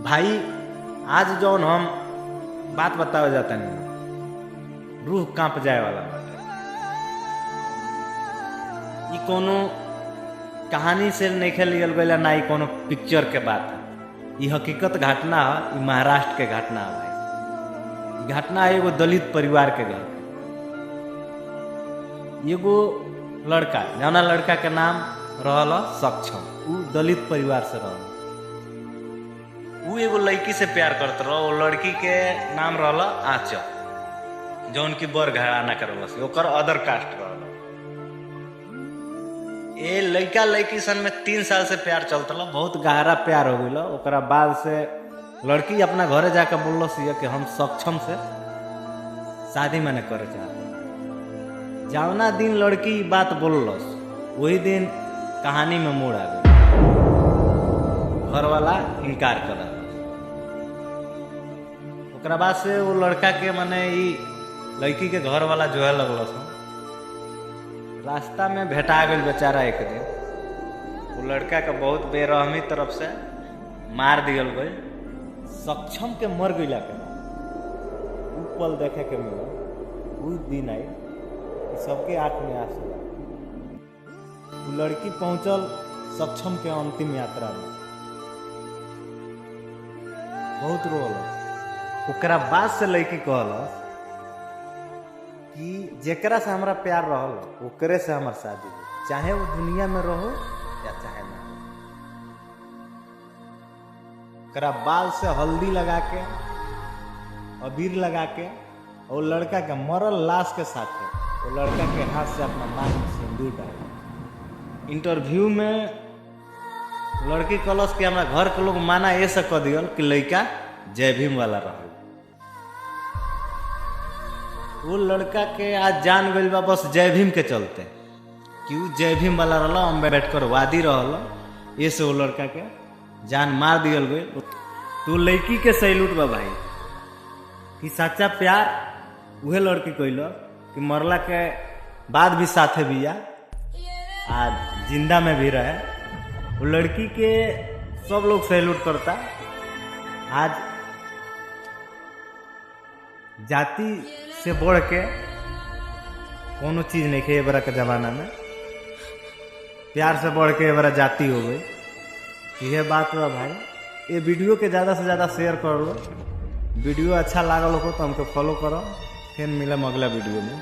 भाई आज जौन हम बात बतावे जाता नहीं, रूह कांप जाए वाला बाटे। ई कोनो कहानी से नहीं लियल गया ना, ई कोनो पिक्चर के बात है। ई हकीकत घटना है, ई महाराष्ट्र के घटना है भाई। ई घटना है एगो दलित परिवार के घर। एगो लड़का, जौना लड़का के नाम रहल सक्षम, उ दलित परिवार से रहल। उ एगो लड़की से प्यार करत रह। वो लड़की के नाम रहल आंचल, जौन की बर घराना करल से, ओकर अदर कास्ट रहल। ये लड़का लड़की सन में 3 साल से प्यार चलत रहा, बहुत गहरा प्यार हो गई। ओकरा बाद से लड़की अपना घरे जाकर बोलस कि हम सक्षम से शादी मैंने करे चाहते। जौना दिन लड़की बात बोलस वही दिन कहानी में मोड़ आ गई। घर वाला इनकार कर। ओकरा बाद से वो लड़का के माने ई लड़की के घर वाला जो है लगल। रास्ता में भेटा गई बेचारा एक दिन। वो लड़का के बहुत बेरहमी तरफ से मार दियल गई। सक्षम के मर गईला के बाद उ पल देखे के मिला, उस दिन आई सबके आंख में आंसू। वो लड़की पहुंचल सक्षम के अंतिम यात्रा में, बहुत रोल। ओकरा बाद से लड़की कहलस कि जेकरा से हमरा प्यार रहल ओकरे से हमार शादी हो, चाहे वो दुनिया में रहो या चाहे ना हो। ओकरा बाल से हल्दी लगा के, अबीर लगा के, और लड़का के मरल लाश के साथ वो लड़का के हाथ से अपना नाक में सिंदूर डाल। इंटरव्यू में लड़की कहलस कि हमारा घर के लोग माना ऐसा कह दियल कि लड़का जय भीम वाला रह। वो लड़का के आज जान गई बा बस जय भीम के चलते, कि वो जय भीम वाला रहा, अम्बेडकर वादी रहल। ये से वो लड़का के जान मार दियल गई। तो लड़की के सैल्यूट बा भाई, कि सच्चा प्यार वह लड़की कहल कि मरला के बाद भी साथे बिया, आज जिंदा में भी रहे। वो लड़की के सब लोग सैल्यूट करता। आज जाति से बढ़ के कोनो चीज नहीं है। बड़ा के जमाना में प्यार से बढ़ के बड़ा जाति हो गई। यह बात हुआ भाई। ये वीडियो के ज़्यादा से ज़्यादा शेयर कर लो। वीडियो अच्छा लागल हो तो हमको फॉलो करो। फिर मिलम अगला वीडियो में।